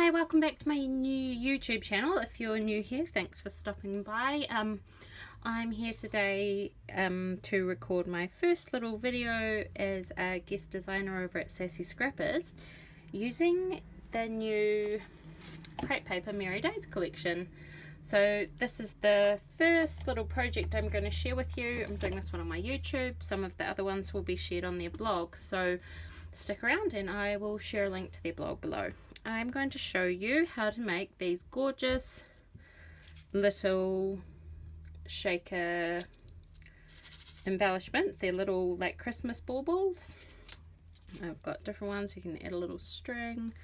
Hi, welcome back to my new YouTube channel. If you're new here, thanks for stopping by. I'm here today to record my first little video as a guest designer over at Sassy Scrappers using the new crepe paper Merry Days collection. So this is the first little project I'm going to share with you. I'm doing this one on my YouTube. Some of the other ones will be shared on their blog, so stick around and I will share a link to their blog below. I'm going to show you how to make these gorgeous little shaker embellishments. They're little like Christmas baubles. I've got different ones. You can add a little string,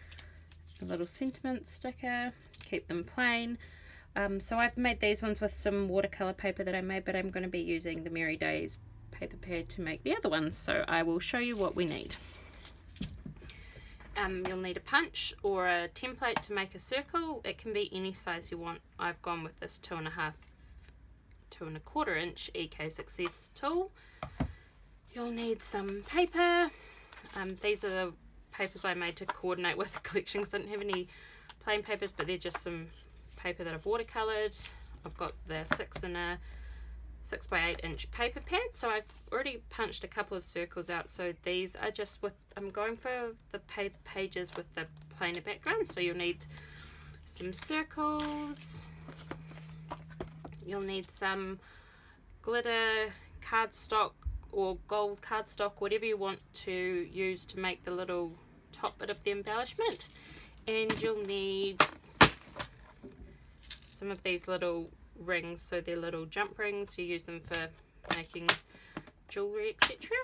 a little sentiment sticker, keep them plain. So I've made these ones with some watercolor paper that I made, but I'm going to be using the Merry Days paper pad to make the other ones. So I will show you what we need. You'll need a punch or a template to make a circle. It can be any size you want. I've gone with this 2.5 to 2.25 inch EK Success tool. You'll need some paper. These are the papers I made to coordinate with the collection because I didn't have any plain papers, but they're just some paper that I've watercolored. I've got the 6x8 inch paper pad, so I've already punched a couple of circles out. So these are just with, I'm going for the pages with the plainer background. So you'll need some circles, you'll need some glitter, cardstock or gold cardstock, whatever you want to use to make the little top bit of the embellishment, and you'll need some of these little rings. So they're little jump rings. You use them for making jewelry, etc.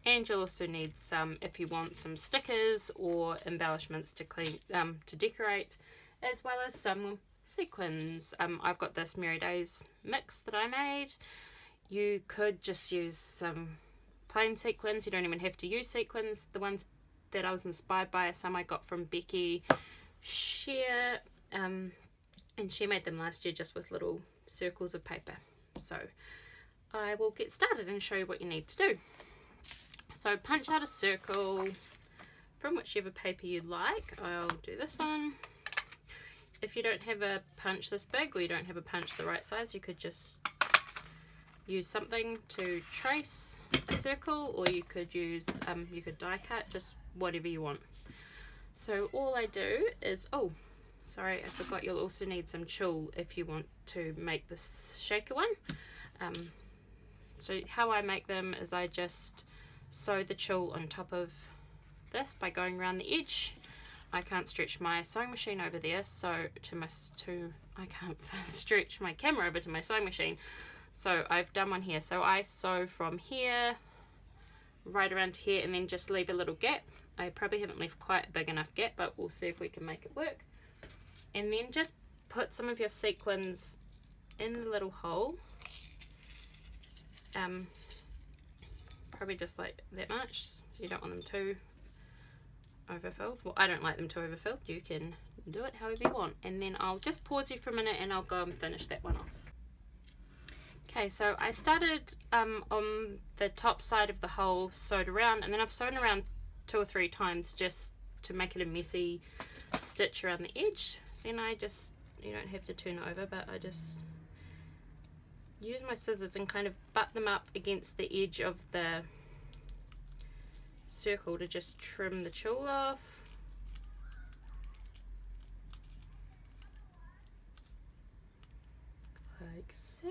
And you'll also need some, if you want, some stickers or embellishments to to decorate, as well as some sequins. I've got this Merry Days mix that I made. You could just use some plain sequins. You don't even have to use sequins. The ones that I was inspired by are some I got from Becky Shear, and she made them last year just with little circles of paper. So I will get started and show you what you need to do. So punch out a circle from whichever paper you like. I'll do this one. If you don't have a punch this big, or you don't have a punch the right size, you could just use something to trace a circle, or you could use you could die cut, just whatever you want. So all I do is, oh sorry, I forgot, you'll also need some tulle if you want to make this shaker one. So how I make them is I just sew the tulle on top of this by going around the edge. I can't stretch my sewing machine over there, so I can't stretch my camera over to my sewing machine. So I've done one here. So I sew from here right around to here and then just leave a little gap. I probably haven't left quite a big enough gap, but we'll see if we can make it work. And then just put some of your sequins in the little hole. Probably just like that much. You don't want them too overfilled. Well, I don't like them too overfilled. You can do it however you want. And then I'll just pause you for a minute and I'll go and finish that one off. Okay, so I started on the top side of the hole, sewed around, and then I've sewn around 2 or 3 times just to make it a messy stitch around the edge. Then I just, you don't have to turn it over, but I just use my scissors and kind of butt them up against the edge of the circle to just trim the tulle off. Like so.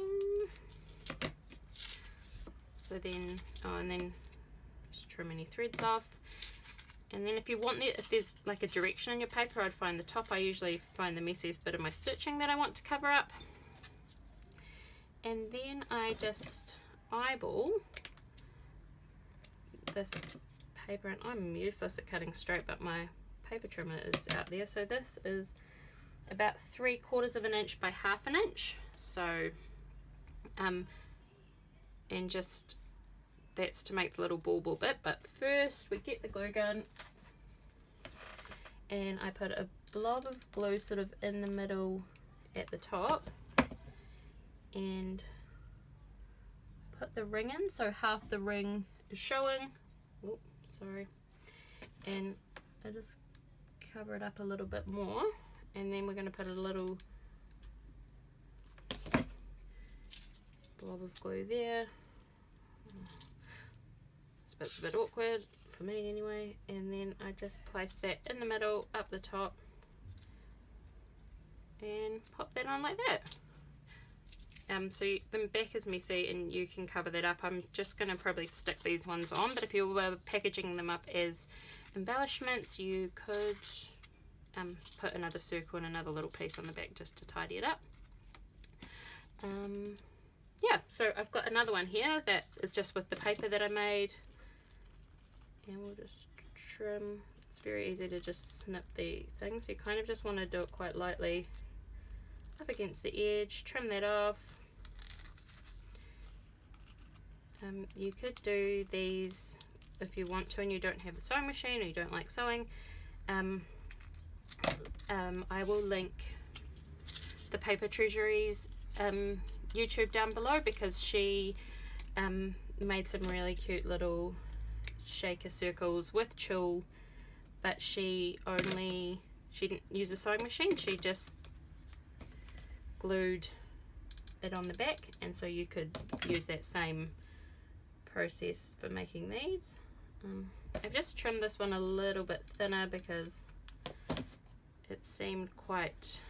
So then, and then just trim any threads off. And then if you want it, if there's like a direction in your paper, I'd find the top. I usually find the messiest bit of my stitching that I want to cover up. And then I just eyeball this paper, and I'm useless at cutting straight, but my paper trimmer is out there. So this is about 3/4 of an inch by 1/2 an inch. So, and just, that's to make the little bauble bit. But first we get the glue gun and I put a blob of glue sort of in the middle at the top and put the ring in, so half the ring is showing. Oh, sorry. And I just cover it up a little bit more, and then we're going to put a little blob of glue there. This bit's a bit awkward for me anyway, and then I just place that in the middle, up the top, and pop that on like that. So the back is messy and you can cover that up. I'm just going to probably stick these ones on, but if you were packaging them up as embellishments, you could put another circle and another little piece on the back just to tidy it up. Yeah, so I've got another one here that is just with the paper that I made, and we'll just trim. It's very easy to just snip the things. You kind of just want to do it quite lightly up against the edge, trim that off. You could do these if you want to and you don't have a sewing machine or you don't like sewing. I will link the Paper Treasuries YouTube down below, because she made some really cute little shaker circles with tulle, but she didn't use a sewing machine, she just glued it on the back, and so you could use that same process for making these. I've just trimmed this one a little bit thinner because it seemed quite,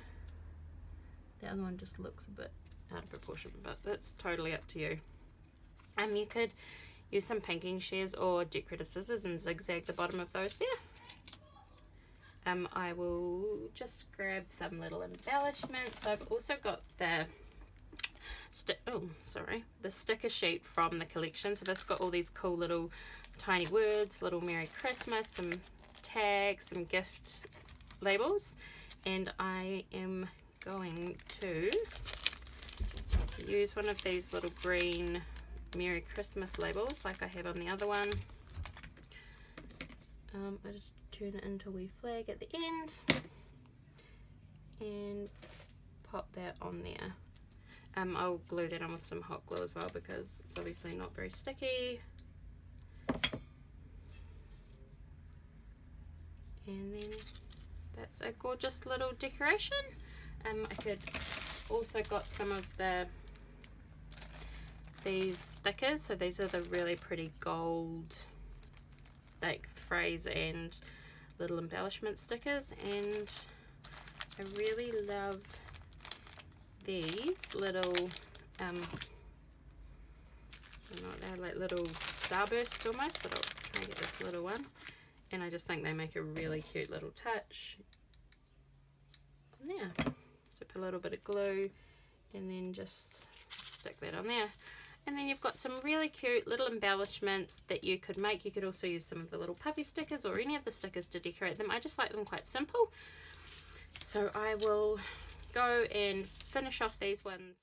the other one just looks a bit out of proportion, but that's totally up to you. You could use some pinking shears or decorative scissors and zigzag the bottom of those there. I will just grab some little embellishments. I've also got the sticker sheet from the collection. So this got all these cool little tiny words, little Merry Christmas, some tags, some gift labels, and I am going to use one of these little green Merry Christmas labels like I have on the other one. I just turn it into a wee flag at the end and pop that on there. I'll glue that on with some hot glue as well because it's obviously not very sticky. And then that's a gorgeous little decoration. I could also got some of these stickers. So these are the really pretty gold like phrase and little embellishment stickers, and I really love these little I don't know, they're like little starbursts almost, but I'll try and get this little one, and I just think they make a really cute little touch on there. So put a little bit of glue and then just stick that on there. And then you've got some really cute little embellishments that you could make. You could also use some of the little puppy stickers or any of the stickers to decorate them. I just like them quite simple. So I will go and finish off these ones.